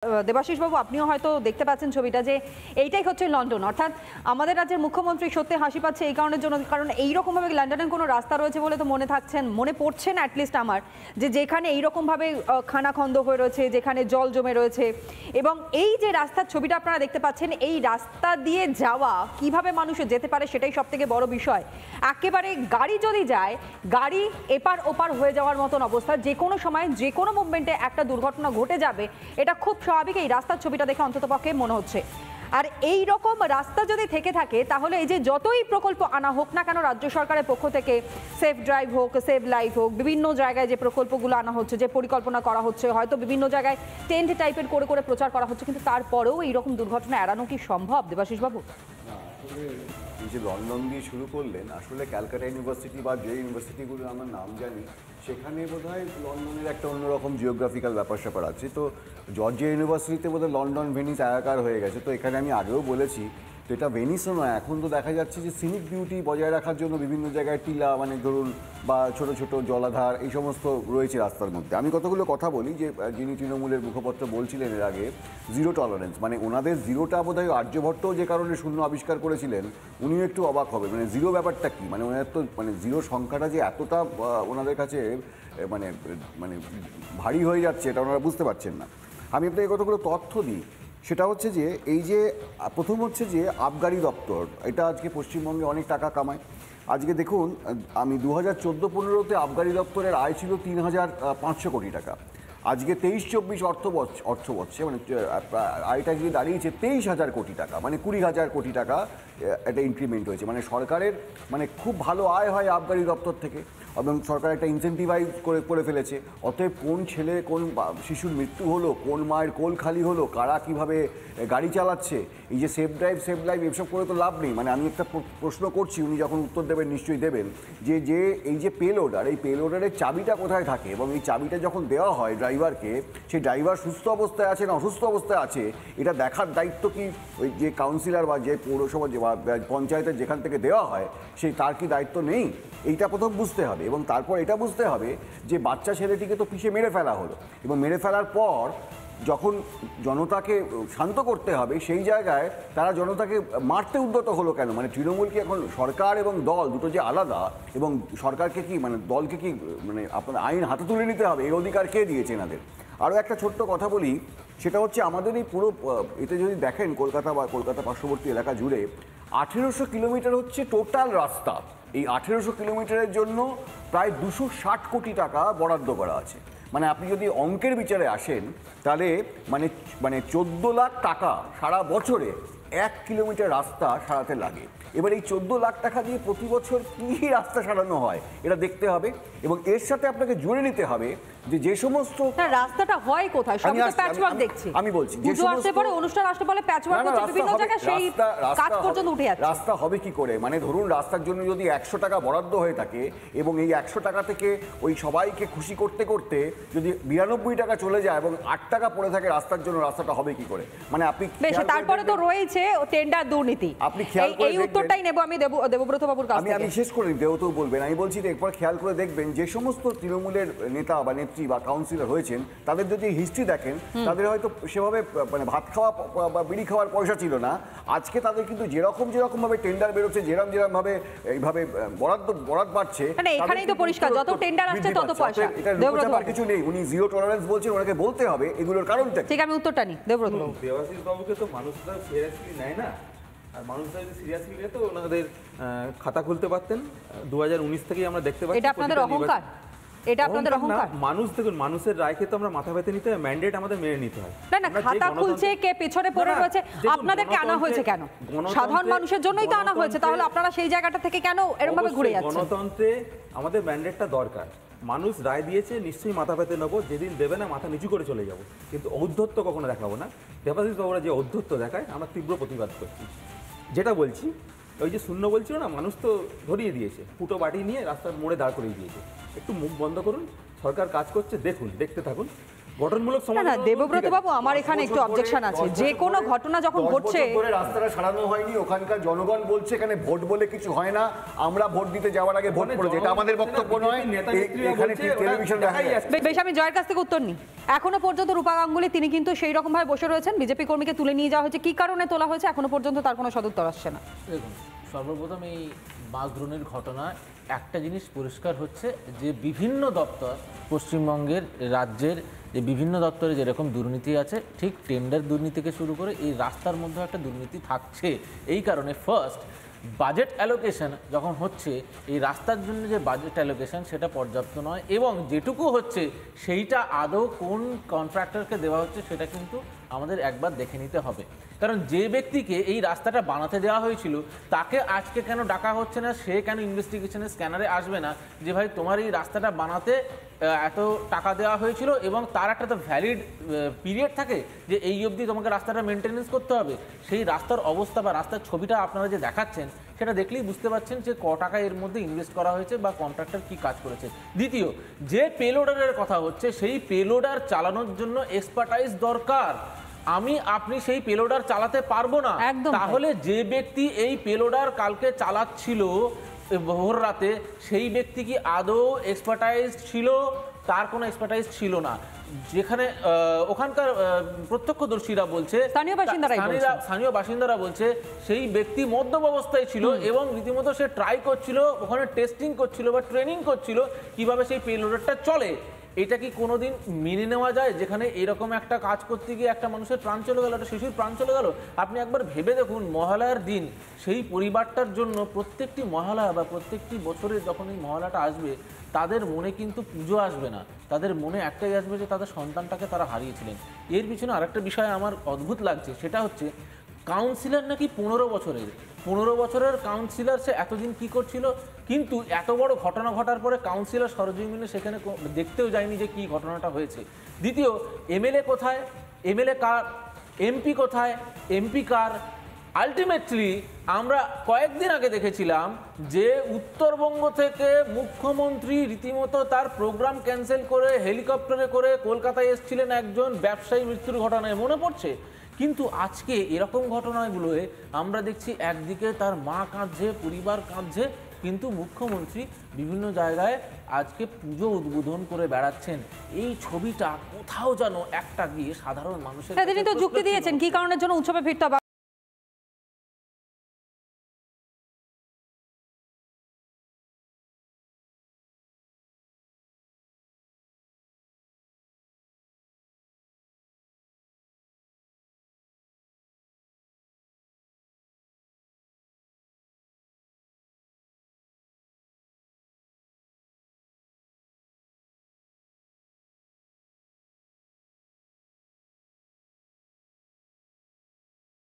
দেবাশিস বাবু, আপনিও হয়তো দেখতে পাচ্ছেন ছবিটা যে এইটাই হচ্ছে লন্ডন। অর্থাৎ আমাদের রাজ্যের মুখ্যমন্ত্রী সত্যি হাসি পাচ্ছে এই কারণের জন্য, কারণ এইরকমভাবে লন্ডনের কোনো রাস্তা রয়েছে বলে তো মনে পড়ছে না অ্যাটলিস্ট আমার, যে যেখানে এইরকমভাবে খানাখন্দ হয়ে রয়েছে, যেখানে জল জমে রয়েছে। এবং এই যে রাস্তার ছবিটা আপনারা দেখতে পাচ্ছেন, এই রাস্তা দিয়ে যাওয়া কিভাবে মানুষ যেতে পারে সেটাই সব থেকে বড় বিষয়। একেবারে গাড়ি যদি যায়, গাড়ি এপার ওপার হয়ে যাওয়ার মতন অবস্থা, যে কোনো সময় যে কোনো মুভমেন্টে একটা দুর্ঘটনা ঘটে যাবে, এটা খুব স্বাভাবিক এই রাস্তার ছবিটা দেখে অন্ততপক্ষে মনে হচ্ছে। আর এই রকম রাস্তা যদি থেকে থাকে তাহলে এই যে যতই প্রকল্প আনা হোক না কেন রাজ্য সরকারের পক্ষ থেকে, সেফ ড্রাইভ হোক, সেভ লাইফ হোক, বিভিন্ন জায়গায় যে প্রকল্পগুলো আনা হচ্ছে, যে পরিকল্পনা করা হচ্ছে, হয়তো বিভিন্ন জায়গায় টেন্ট টাইপের করে করে প্রচার করা হচ্ছে, কিন্তু তারপরেও এইরকম দুর্ঘটনা এড়ানো কি সম্ভব দেবাশিস বাবু? এই যে লন্ডন দিয়ে শুরু করলেন, আসলে ক্যালকাটা ইউনিভার্সিটি বা যে ইউনিভার্সিটিগুলোর আমার নাম জানি, সেখানে বোধহয় লন্ডনের একটা অন্যরকম জিওগ্রাফিক্যাল ব্যাপার স্যাপার আছে। তো জর্জিয়া ইউনিভার্সিটিতে বোধহয় লন্ডন ভেনিস একাকার হয়ে গেছে। তো এখানে আমি আগেও বলেছি, তো এটা ভেনিসও নয়, এখন তো দেখা যাচ্ছে যে সিনিক বিউটি বজায় রাখার জন্য বিভিন্ন জায়গায় টিলা, মানে ধরুন, বা ছোট ছোট জলাধার, এই সমস্ত রয়েছে রাস্তার মধ্যে। আমি কতগুলো কথা বলি, যে যিনি তৃণমূলের মুখপত্র বলছিলেন এর আগে জিরো টলারেন্স, মানে ওনাদের জিরোটা বোধহয় আর্যভট্ট যে কারণে শূন্য আবিষ্কার করেছিলেন, উনিও একটু অবাক হবে, মানে জিরো ব্যাপারটা কি, মানে ওনার তো মানে জিরো সংখ্যাটা যে এতটা ওনাদের কাছে মানে মানে ভারী হয়ে যাচ্ছে, এটা ওনারা বুঝতে পারছেন না। আমি আপনাকে কতগুলো তথ্য দিই। সেটা হচ্ছে যে এই যে প্রথম হচ্ছে যে আবগারি দপ্তর, এটা আজকে পশ্চিমবঙ্গে অনেক টাকা কামায়। আজকে দেখুন, আমি 2014-15-তে আবগারি দপ্তরের আয় ছিল 3,500 কোটি টাকা। আজকে 23-24 অর্থবর্ষে মানে আয়টা গিয়ে দাঁড়িয়েছে 23,000 কোটি টাকা, মানে 20,000 কোটি টাকা একটা ইনক্রিমেন্ট হয়েছে। মানে সরকারের মানে খুব ভালো আয় হয় আবগারি দপ্তর থেকে, এবং সরকার একটা ইনসেন্টিভাইজ করে ফেলেছে। অতএব কোন ছেলে কোন শিশুর মৃত্যু হলো, কোন মায়ের কোল খালি হলো, কারা কীভাবে গাড়ি চালাচ্ছে, এই যে সেফ ড্রাইভ সেফ লাইফ এসব করে তো লাভ নেই। মানে আমি একটা প্রশ্ন করছি, উনি যখন উত্তর দেবেন নিশ্চয়ই দেবেন, যে এই যে পেলোডার, এই পেলোডারের চাবিটা কোথায় থাকে, এবং এই চাবিটা যখন দেওয়া হয় ড্রাইভারকে, সেই ড্রাইভার সুস্থ অবস্থায় আছে না অসুস্থ অবস্থায় আছে, এটা দেখার দায়িত্ব কি ওই যে কাউন্সিলর বা যে পৌরসভা বা পঞ্চায়েতের যেখান থেকে দেওয়া হয়, সেই তার কি দায়িত্ব নেই? এইটা প্রথম বুঝতে হবে। এবং তারপর এটা বুঝতে হবে যে বাচ্চা ছেলেটিকে তো পিষে মেরে ফেলা হলো, এবং মেরে ফেলার পর যখন জনতাকে শান্ত করতে হবে, সেই জায়গায় তারা জনতাকে মারতে উদ্যত হলো কেন? মানে তৃণমূল কি এখন, সরকার এবং দল দুটো যে আলাদা, এবং সরকারকে কি মানে দলকে কি মানে আপনার আইন হাতে তুলে নিতে হবে, এর অধিকার কে দিয়েছে এনাদের? আরও একটা ছোট্ট কথা বলি, সেটা হচ্ছে আমাদের এই পুরো এতে যদি দেখেন কলকাতা বা কলকাতা পার্শ্ববর্তী এলাকা জুড়ে 1800 কিলোমিটার হচ্ছে টোটাল রাস্তা। এই 1800 কিলোমিটারের জন্য প্রায় 260 কোটি টাকা বরাদ্দ করা আছে। মানে আপনি যদি অঙ্কের বিচারে আসেন, তাহলে মানে 14 লাখ টাকা সারা বছরে 1 কিলোমিটার রাস্তা সারাতে লাগে। এবার এই 14 লাখ টাকা দিয়ে প্রতি বছর কী রাস্তা সারানো হয় এটা দেখতে হবে, এবং এর সাথে আপনাকে জুড়ে নিতে হবে যে সমস্ত রাস্তাটা হয় কোথায়, সব তো প্যাচওয়ার্ক দেখছি। আমি বলছি যে সমস্ত পরে অনুষ্ঠান আসতে বলে প্যাচওয়ার্ক হচ্ছে বিভিন্ন জায়গায়, সেই কাজ পর্যন্ত উঠে যাচ্ছে। রাস্তা হবে কি করে? মানে ধরুন, রাস্তার জন্য যদি 100 টাকা বরাদ্দ হয়ে থাকে, এবং এই 100 টাকা থেকে ওই সবাইকে খুশি করতে করতে যদি 92 টাকা চলে যায় এবং 8 টাকা পড়ে থাকে রাস্তার জন্য, রাস্তাটা হবে কি করে? মানে আপনি তারপরে তো রয়েছে টেন্ডার দুর্নীতি। আপনি খেয়াল করে, এই উত্তরটাই নেব আমি দেবব্রত বাবুর কাছ থেকে। আমি শেষ করে দিই, দেবব্রত বলবেন। আমি বলছি যে একবার খেয়াল করে দেখবেন, যে সমস্ত তৃণমূলের নেতা বা নেত্রী বা কাউন্সিলর হয়েছেন, তাদের যদি হিস্ট্রি দেখেন, তাদের হয়তো সেভাবে মানে ভাত খাওয়া বা বিড়ি খাওয়ার পয়সা ছিল না। আজকে তাদের কিন্তু যেরকম ভাবে টেন্ডার বেরোচ্ছে, যেরকম ভাবে এইভাবে বরাদ বাড়ছে, মানে এখানেই তো পরিষ্কার, যত টেন্ডার আসছে তত পয়সা। দেবব্রত কিছু নেই, উনি জিরো টলারেন্স বলছেন, ওনাকে বলতে হবে এগুলোর কারণটা। ঠিক, আমি উত্তরটা নিই দেবব্রত বাবু। দেবাশিস বাবুকে তো মানুষরা সিরিয়াসলি নেয় না, আর মানুষরা যদি সিরিয়াসলি নিয়ে তো ওনাদের খাতা খুলতে পারতেন। 2019 থেকেই আমরা দেখতে পাচ্ছি। এটা আপনাদের অহংকার, এটা আপনাদের অহংকার। মানুষ দেখুন, মানুষের রায়কে তো আমরা মাথা পেতে নিতে হয়, ম্যান্ডেট আমাদের মেনে নিতে হয়। না, খাতা খুলছে কে, পেছনে পড়ে রয়েছে, আপনাদেরকে আনা হয়েছে কেন? সাধারণ মানুষের জন্যই তো আনা হয়েছে, তাহলে আপনারা সেই জায়গাটা থেকে কেন এরকম ভাবে ঘুরে যাচ্ছেন? গণতন্ত্রে আমাদের ম্যান্ডেটটা দরকার। মানুষ রায় দিয়েছে, নিশ্চয়ই মাথা পেতে নেবো, যেদিন দেবে না মাথা নিচু করে চলে যাব, কিন্তু ঔদ্ধত্য কখনো দেখাবো না। দেবাশিস বাবুরা যে ঔদ্ধত্য দেখায়, আমরা তীব্র প্রতিবাদ করছি। যেটা বলছি, ওই যে শূন্য বলছিল না, মানুষ তো ধরিয়ে দিয়েছে, ফুটো বাটি নিয়ে রাস্তার মোড়ে দাঁড় করিয়ে দিয়েছে। একটু মুখ বন্ধ করুন, সরকার কাজ করছে, দেখুন, দেখতে থাকুন। গঠনমূলক না সমাধান না দেবব্রত বাবু, আমার এখানে একটু অবজেকশন আছে। যে কোনো ঘটনা যখন ঘটছে, ধরে রাস্তাটা সারানো হয়নি, ওখানকার জনগণ বলছে এখানে ভোট বলে কিছু হয় না, আমরা ভোট দিতে যাওয়ার আগে ভোট পড়েছে, এটা আমাদের বক্তব্য নয়। এখানে টেলিভিশন দেখা যাচ্ছে। বেশ, আমি জয়ের কাছ থেকে উত্তর নিই। এখনো পর্যন্ত রূপা গাঙ্গুলি তিনি কিন্তু সেই রকম ভাবে বসে রয়েছেন, বিজেপি কর্মীকে তুলে নিয়ে যাওয়া হয়েছে, কি কারণে তোলা হয়েছে এখনো পর্যন্ত তার কোনো সদুত্তর আসছে না। দেখুন, সর্বপ্রথম এই বাগদ্রোণীর ঘটনায় একটা জিনিস পরিষ্কার হচ্ছে যে বিভিন্ন দপ্তর, পশ্চিমবঙ্গের রাজ্যের যে বিভিন্ন দপ্তরে যেরকম দুর্নীতি আছে, ঠিক টেন্ডার দুর্নীতি থেকে শুরু করে এই রাস্তার মধ্যে একটা দুর্নীতি থাকছে। এই কারণে ফার্স্ট বাজেট অ্যালোকেশন যখন হচ্ছে, এই রাস্তার জন্য যে বাজেট অ্যালোকেশন সেটা পর্যাপ্ত নয়, এবং যেটুকু হচ্ছে সেইটা আদৌ কোন কন্ট্রাক্টরকে দেওয়া হচ্ছে সেটা কিন্তু আমাদের একবার দেখে নিতে হবে। কারণ যে ব্যক্তিকে এই রাস্তাটা বানাতে দেওয়া হয়েছিল তাকে আজকে কেন ডাকা হচ্ছে না, সে কেন ইনভেস্টিগেশনের স্ক্যানারে আসবে না যে ভাই তোমার এই রাস্তাটা বানাতে এত টাকা দেওয়া হয়েছিল, এবং তার একটা তো ভ্যালিড পিরিয়ড থাকে যে এই অবধি তোমাকে রাস্তাটা মেনটেনেন্স করতে হবে। সেই রাস্তার অবস্থা বা রাস্তার ছবিটা আপনারা যে দেখাচ্ছেন সেটা দেখলেই বুঝতে পারছেন যে ক টাকা এর মধ্যে ইনভেস্ট করা হয়েছে বা কন্ট্রাক্টর কি কাজ করেছে। দ্বিতীয়, যে পেলোডারের কথা হচ্ছে সেই পেলোডার চালানোর জন্য এক্সপার্টাইজ দরকার। আপনি সেই পেলোডার চালাতে পারবো না। তাহলে যে ব্যক্তি এই পেলোডার কালকে চালাচ্ছিল ভোর রাতে, সেই ব্যক্তি কি আদৌ এক্সপার্টাইজ ছিল? তার কোনো এক্সপার্টাইজ ছিল না। যেখানে ওখানকার প্রত্যক্ষদর্শীরা বলছে, স্থানীয় বাসিন্দারা বলছে সেই ব্যক্তি মদ্যপ অবস্থায় ছিল এবং রীতিমতো সে ট্রাই করছিল, ওখানে টেস্টিং করছিল বা ট্রেনিং করছিল কিভাবে সেই পেলোডারটা চলে। এটা কি কোনোদিন মেনে নেওয়া যায়, যেখানে এরকম একটা কাজ করতে গিয়ে একটা মানুষের প্রাণ চলে গেল, একটা শিশুর প্রাণ চলে গেল? আপনি একবার ভেবে দেখুন, মহালয়ার দিন সেই পরিবারটার জন্য প্রত্যেকটি মহালয়া বা প্রত্যেকটি বছরে যখন এই মহালয়াটা আসবে, তাদের মনে কিন্তু পুজো আসবে না, তাদের মনে একটাই আসবে যে তাদের সন্তানটাকে তারা হারিয়েছিলেন। এর পিছনে আরেকটা বিষয় আমার অদ্ভুত লাগছে, সেটা হচ্ছে কাউন্সিলর নাকি 15 বছরের কাউন্সিলর, সে এতদিন কি করছিল? কিন্তু এত বড় ঘটনা ঘটার পরে কাউন্সিলর সরজমিনে সেখানে দেখতেও যায়নি যে কি ঘটনাটা হয়েছে। দ্বিতীয়, এমএলএ কোথায়? এমএলএ কার? এমপি কোথায়? এমপি কার? আলটিমেটলি আমরা কয়েকদিন আগে দেখেছিলাম যে উত্তরবঙ্গ থেকে মুখ্যমন্ত্রী রীতিমতো তার প্রোগ্রাম ক্যান্সেল করে হেলিকপ্টারে করে কলকাতায় এসেছিলেন একজন ব্যবসায়ী মৃত্যুর ঘটনায়, মনে পড়ছে? কিন্তু আজকে এরকম ঘটনাগুলোয় আমরা দেখছি একদিকে তার মা কাঁদছে, পরিবার কাঁদছে, কিন্তু মুখ্যমন্ত্রী বিভিন্ন জায়গায় আজকে পুজো উদ্বোধন করে বেড়াচ্ছেন। এই ছবিটা কোথাও যেন একটা গিয়ে সাধারণ মানুষের তিনি তো যুক্তি দিয়েছেন কি কারণের জন্য উৎসবে ফিরতে হবে।